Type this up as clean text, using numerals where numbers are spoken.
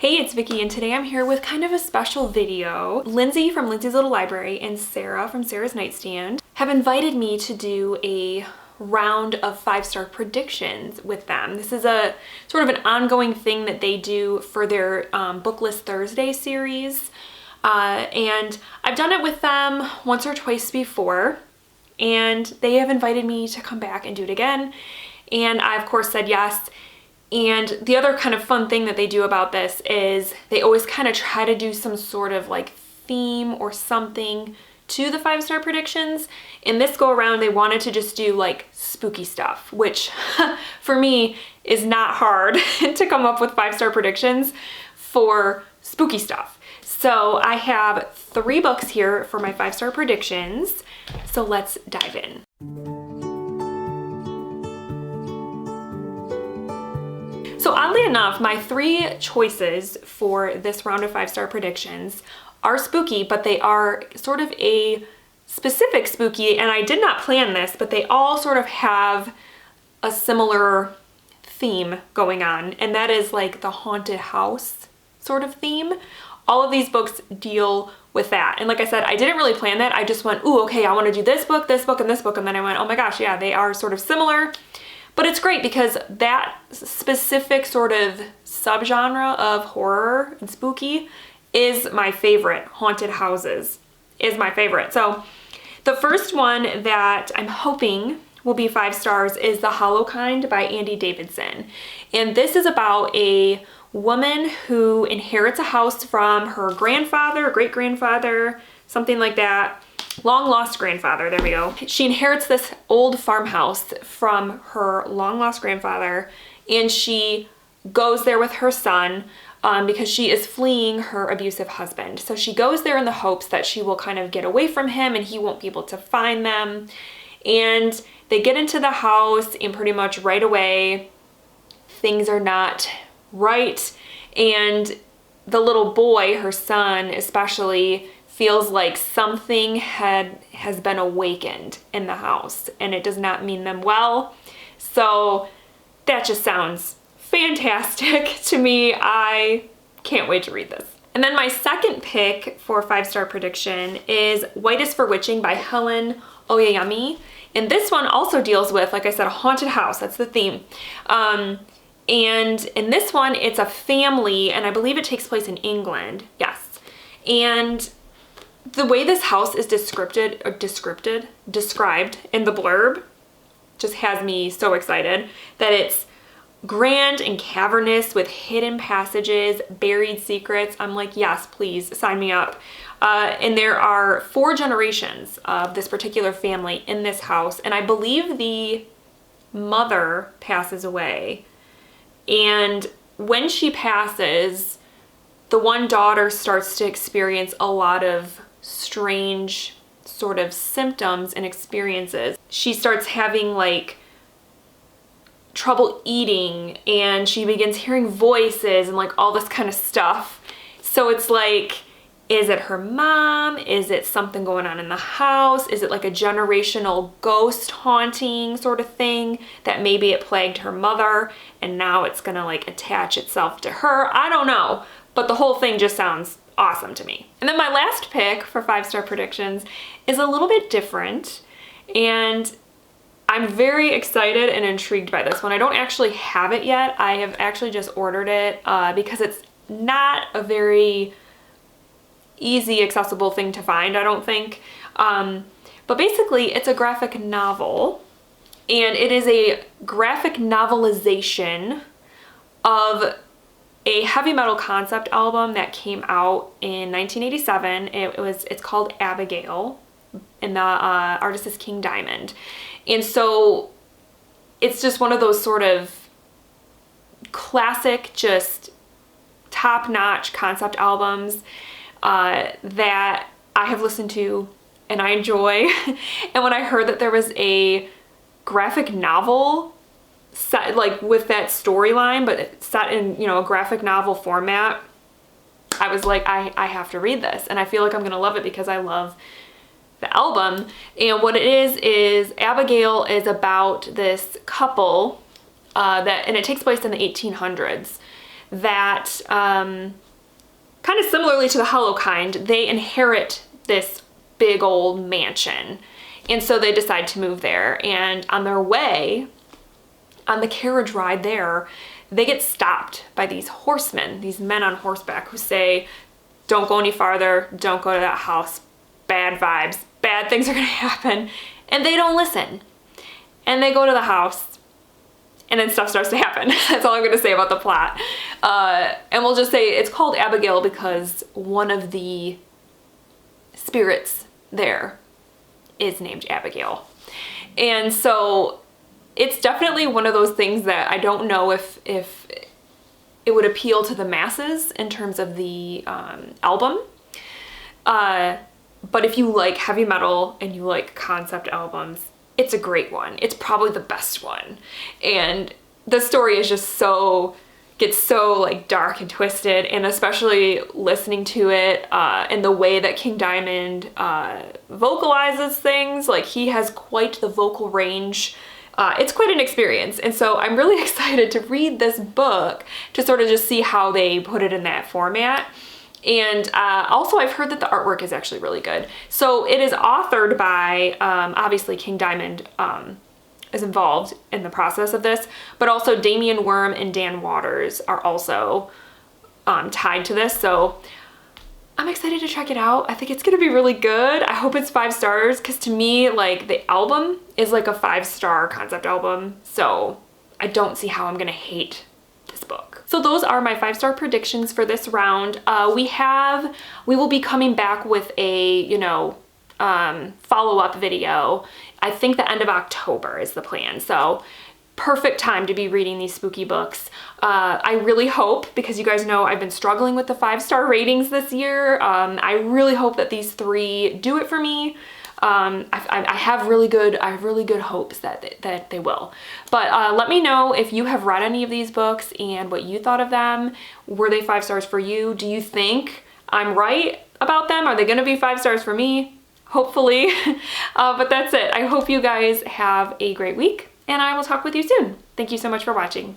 Hey, it's Vicky, and today I'm here with kind of a special video. Lindsay from Lindsay's Little Library and Sarah from Sarah's Nightstand have invited me to do a round of 5-star predictions with them. This is a sort of an ongoing thing that they do for their Book List Thursday series. And I've done it with them once or twice before, and they have invited me to come back and do it again. And I, of course, said yes. And the other kind of fun thing that they do about this is they always kind of try to do some sort of like theme or something to the 5-star predictions. And this go around, they wanted to just do like spooky stuff, which for me is not hard to come up with 5-star predictions for spooky stuff. So I have 3 books here for my 5-star predictions. So let's dive in. So oddly enough, my 3 choices for this round of 5-star predictions are spooky, but they are sort of a specific spooky, and I did not plan this, but they all sort of have a similar theme going on, and that is like the haunted house sort of theme. All of these books deal with that. And like I said, I didn't really plan that. I just went, ooh, okay, I want to do this book, and this book. And then I went, oh my gosh, yeah, they are sort of similar. But it's great because that specific sort of subgenre of horror and spooky is my favorite. Haunted houses is my favorite. So the first one that I'm hoping will be 5 stars is The Hollow Kind by Andy Davidson. And this is about a woman who inherits a house from her grandfather, great-grandfather, something like that. Long-lost grandfather, there we go. She inherits this old farmhouse from her long-lost grandfather, and she goes there with her son because she is fleeing her abusive husband. So she goes there in the hopes that she will kind of get away from him and he won't be able to find them. And they get into the house, and pretty much right away, things are not right. And the little boy, her son especially, feels like something has been awakened in the house, and it does not mean them well. So that just sounds fantastic to me. I can't wait to read this. And then my second pick for 5-star prediction is White is for Witching by Helen Oyeyemi. And this one also deals with, like I said, a haunted house. That's the theme. And in this one, it's a family, and I believe it takes place in England. Yes. And the way this house is described in the blurb just has me so excited that it's grand and cavernous with hidden passages, buried secrets. I'm like, yes, please sign me up. And there are 4 generations of this particular family in this house, and I believe the mother passes away. And when she passes, the one daughter starts to experience a lot of strange sort of symptoms and experiences. She starts having like trouble eating, and she begins hearing voices and like all this kind of stuff. So it's like, is it her mom? Is it something going on in the house? Is it like a generational ghost haunting sort of thing that maybe it plagued her mother and now it's gonna like attach itself to her? I don't know, but the whole thing just sounds awesome to me. And then my last pick for 5-star predictions is a little bit different, and I'm very excited and intrigued by this one. I don't actually have it yet. I have actually just ordered it because it's not a very easy, accessible thing to find, I don't think. But basically, it's a graphic novel, and it is a graphic novelization of a heavy metal concept album that came out in 1987. It's called Abigail, and the artist is King Diamond. And so it's just one of those sort of classic, just top-notch concept albums that I have listened to and I enjoy. And when I heard that there was a graphic novel set like with that storyline, but set in, you know, a graphic novel format, I was like, I have to read this, and I feel like I'm gonna love it because I love the album. And what it is Abigail is about this couple and it takes place in the 1800s, that, kind of similarly to the Hollow Kind, they inherit this big old mansion. And so they decide to move there. And on their way, on the carriage ride there, they get stopped by these horsemen, these men on horseback who say, don't go any farther, don't go to that house, bad vibes, bad things are gonna happen. And they don't listen. And they go to the house, and then stuff starts to happen. That's all I'm gonna say about the plot. And we'll just say it's called Abigail because one of the spirits there is named Abigail. And so it's definitely one of those things that I don't know if it would appeal to the masses in terms of the album. But if you like heavy metal and you like concept albums, it's a great one. It's probably the best one. And the story is just gets so like dark and twisted, and especially listening to it and the way that King Diamond vocalizes things, like he has quite the vocal range. It's quite an experience, and so I'm really excited to read this book to sort of just see how they put it in that format. And also I've heard that the artwork is actually really good. So it is authored by, obviously King Diamond is involved in the process of this, but also Damian Worm and Dan Waters are also tied to this. So I'm excited to check it out. I think it's gonna be really good. I hope it's 5 stars, because to me, like, the album is like a 5-star concept album. So I don't see how I'm gonna hate this book. So those are my 5-star predictions for this round. We will be coming back with a, follow-up video. I think the end of October is the plan. So perfect time to be reading these spooky books. I really hope, because you guys know I've been struggling with the 5-star ratings this year, I really hope that these 3 do it for me. I have really good hopes that they will. But let me know if you have read any of these books and what you thought of them. Were they 5 stars for you? Do you think I'm right about them? Are they gonna be 5 stars for me? Hopefully. But that's it. I hope you guys have a great week, and I will talk with you soon. Thank you so much for watching.